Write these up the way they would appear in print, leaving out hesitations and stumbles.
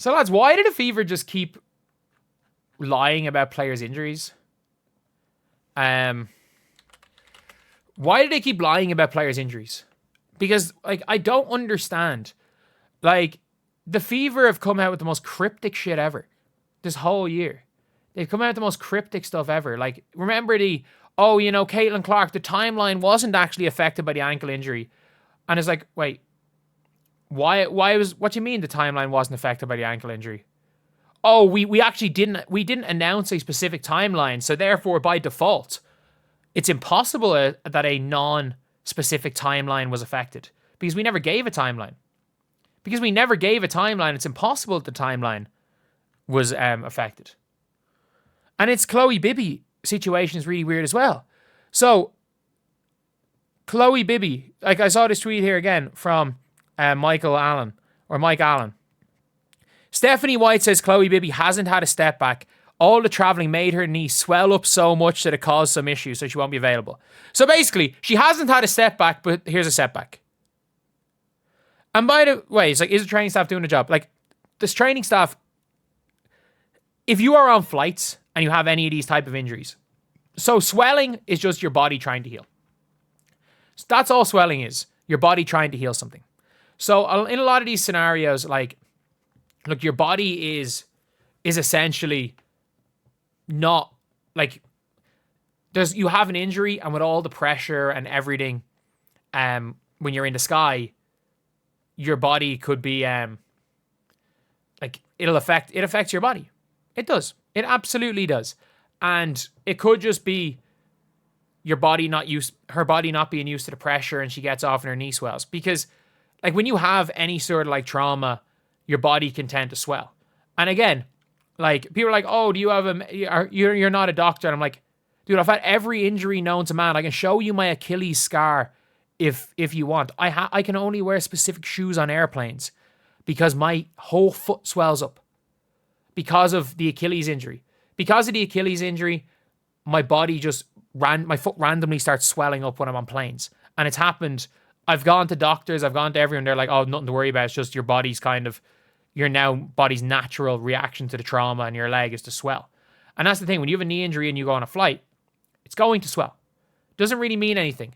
So, lads, why did the Fever just keep lying about players' injuries? Why did they keep lying about players' injuries? Because, like, I don't understand. Like, the Fever have come out with the most cryptic shit ever this whole year. They've come out with the most cryptic stuff ever. Like, remember Caitlin Clark, the timeline wasn't actually affected by the ankle injury. And it's like, wait, why what do you mean the timeline wasn't affected by the ankle injury? Oh, we actually didn't announce a specific timeline, so therefore by default, it's impossible that a non-specific timeline was affected because we never gave a timeline. Because we never gave a timeline, it's impossible that the timeline was affected. And it's Chloe Bibby situation is really weird as well. So Chloe Bibby, like I saw this tweet here again from Mike Allen. Stephanie White says Chloe Bibby hasn't had a step back. All the traveling made her knee swell up so much that it caused some issues, so she won't be available. So basically, she hasn't had a step back, but here's a setback. And by the way, it's like, is the training staff doing a job? Like, this training staff, if you are on flights and you have any of these type of injuries, so swelling is just your body trying to heal. So that's all swelling is, your body trying to heal something. So in a lot of these scenarios, like, look, your body is essentially not, like, you have an injury, and with all the pressure and everything, when you're in the sky, your body could be, like, it affects your body. It does. It absolutely does. And it could just be her body not being used to the pressure, and she gets off and her knee swells. Because, like, when you have any sort of, like, trauma, your body can tend to swell. And again, like, people are like, oh, do you have you're not a doctor. And I'm like, dude, I've had every injury known to man. I can show you my Achilles scar if you want. I can only wear specific shoes on airplanes because my whole foot swells up because of the Achilles injury. Because of the Achilles injury, my body my foot randomly starts swelling up when I'm on planes. And it's happened. I've gone to doctors, I've gone to everyone. They're like, oh, nothing to worry about. It's just your body's body's natural reaction to the trauma, and your leg is to swell. And that's the thing. When you have a knee injury and you go on a flight, it's going to swell. Doesn't really mean anything.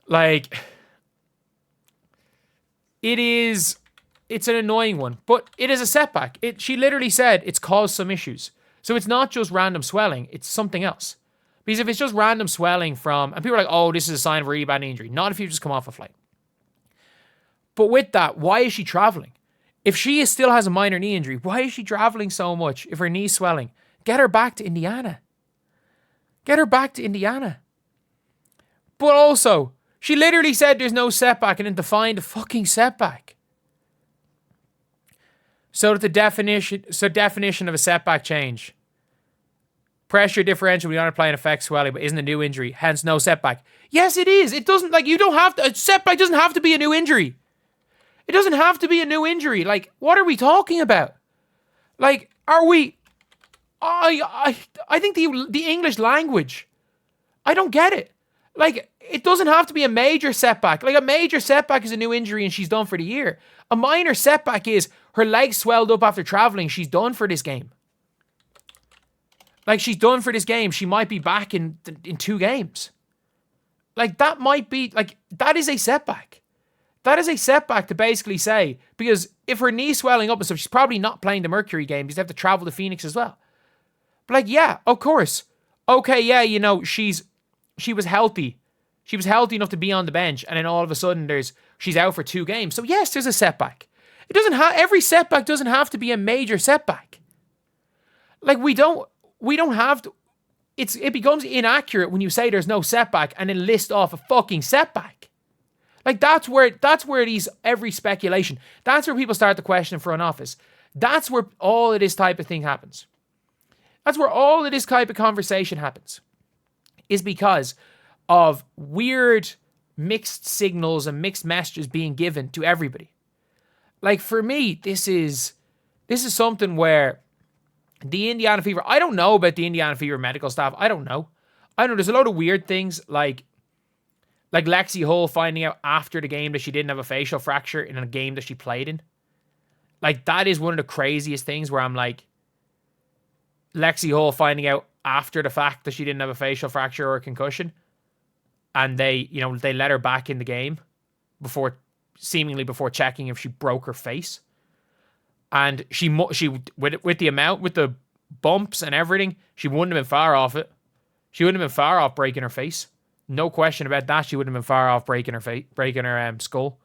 Like, it's an annoying one, but it is a setback. She literally said it's caused some issues. So it's not just random swelling, it's something else. Because if it's just random swelling and people are like, oh, this is a sign of a really bad injury. Not if you just come off a flight. But with that, why is she traveling? If she still has a minor knee injury, why is she traveling so much if her knee's swelling? Get her back to Indiana. But also, she literally said there's no setback and then defined a fucking setback. So that the definition of a setback change. Pressure differential when you're not playing affects swelling, but isn't a new injury, hence no setback. Yes, it is. It doesn't, like, you don't have to, a setback doesn't have to be a new injury. It doesn't have to be a new injury. Like, what are we talking about? Like, are we, I think the English language, I don't get it. Like, it doesn't have to be a major setback. Like, a major setback is a new injury and she's done for the year. A minor setback is her legs swelled up after traveling. She's done for this game. Like, she's done for this game. She might be back in 2 games. Like, that might be, like, that is a setback. That is a setback to basically say, because if her knee's swelling up and stuff, she's probably not playing the Mercury game. She's have to travel to Phoenix as well. But, like, yeah, of course. Okay, yeah, you know, she was healthy. She was healthy enough to be on the bench, and then all of a sudden she's out for 2 games. So yes, there's a setback. Every setback doesn't have to be a major setback. Like, we don't have to, it becomes inaccurate when you say there's no setback and then list off a fucking setback. Like, that's where every speculation, that's where people start to question front office. That's where all of this type of thing happens. That's where all of this type of conversation happens. Is because of weird mixed signals and mixed messages being given to everybody. Like, for me, this is something where the Indiana Fever, I don't know about the Indiana Fever medical staff. I don't know. There's a lot of weird things, like Like Lexi Hull finding out after the game that she didn't have a facial fracture in a game that she played in. Like, that is one of the craziest things where I'm like, Lexi Hull finding out after the fact that she didn't have a facial fracture or a concussion, and they let her back in the game seemingly before checking if she broke her face. And she with the bumps and everything, she wouldn't have been far off it. She wouldn't have been far off breaking her face. No question about that. She wouldn't have been far off breaking her skull,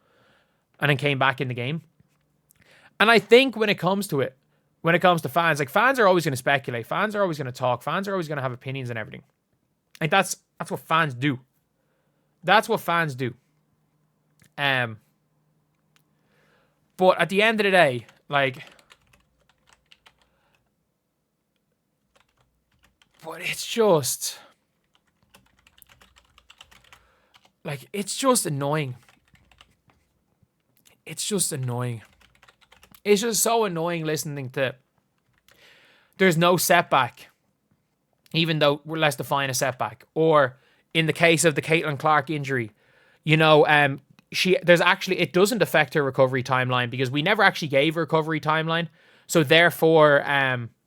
and then came back in the game. And I think when it comes to fans, like, fans are always going to speculate. Fans are always going to talk. Fans are always going to have opinions and everything. Like, that's what fans do. That's what fans do. But at the end of the day, like, but it's just, like, it's just annoying. It's just annoying. It's just so annoying listening to there's no setback, even though let's define a setback. Or in the case of the Caitlin Clark injury, it doesn't affect her recovery timeline because we never actually gave a recovery timeline. So therefore,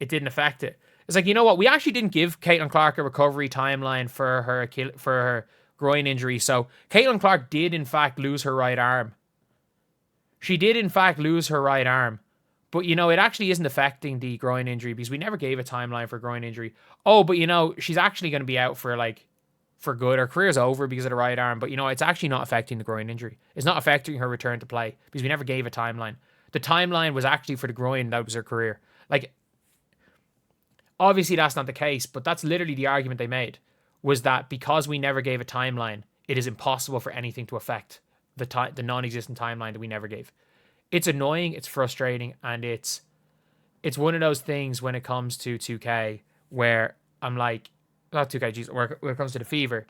it didn't affect it. It's like, you know what? We actually didn't give Caitlin Clark a recovery timeline for her groin injury. So Caitlin Clark did in fact lose her right arm. She did, in fact, lose her right arm. But, it actually isn't affecting the groin injury because we never gave a timeline for groin injury. Oh, but, she's actually going to be out for good. Her career's over because of the right arm. But, it's actually not affecting the groin injury. It's not affecting her return to play because we never gave a timeline. The timeline was actually for the groin. That was her career. Like, obviously that's not the case, but that's literally the argument they made, was that because we never gave a timeline, it is impossible for anything to affect the non-existent timeline that we never gave. It's annoying, it's frustrating, and it's one of those things when it comes to 2K where I'm like, not 2K, geez, when it comes to the Fever,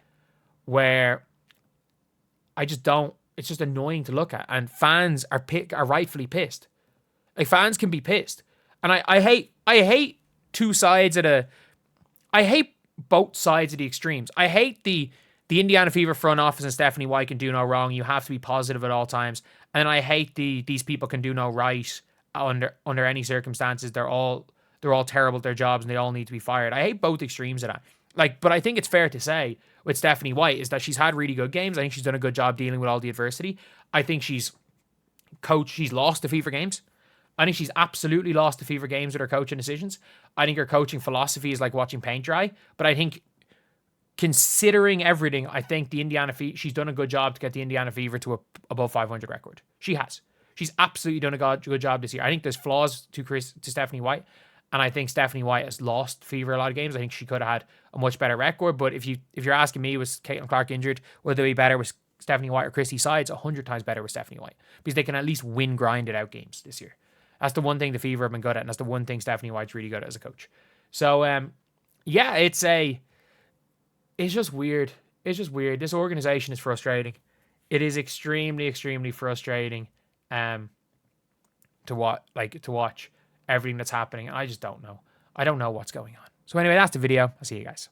where I just don't, it's just annoying to look at, and fans are rightfully pissed. Like, fans can be pissed, and I hate two sides I hate both sides of the extremes. I hate the Indiana Fever front office and Stephanie White can do no wrong. You have to be positive at all times. And I hate these people can do no right under any circumstances. They're all terrible at their jobs and they all need to be fired. I hate both extremes of that. Like, but I think it's fair to say with Stephanie White is that she's had really good games. I think she's done a good job dealing with all the adversity. I think she's lost the Fever games. I think she's absolutely lost the Fever games with her coaching decisions. I think her coaching philosophy is like watching paint dry. But I think, considering everything, I think the Indiana Fever, she's done a good job to get the Indiana Fever to a above 500 record. She has. She's absolutely done a good job this year. I think there's flaws to Stephanie White, and I think Stephanie White has lost Fever a lot of games. I think she could have had a much better record. But if you're asking me, was Caitlin Clark injured, would they be better with Stephanie White or Christy Sides? 100 times better with Stephanie White because they can at least win grinded out games this year. That's the one thing the Fever have been good at, and that's the one thing Stephanie White's really good at as a coach. So, yeah, it's just weird. It's just weird. This organization is frustrating. It is extremely, extremely frustrating to watch everything that's happening. I just don't know. I don't know what's going on. So anyway, that's the video. I'll see you guys.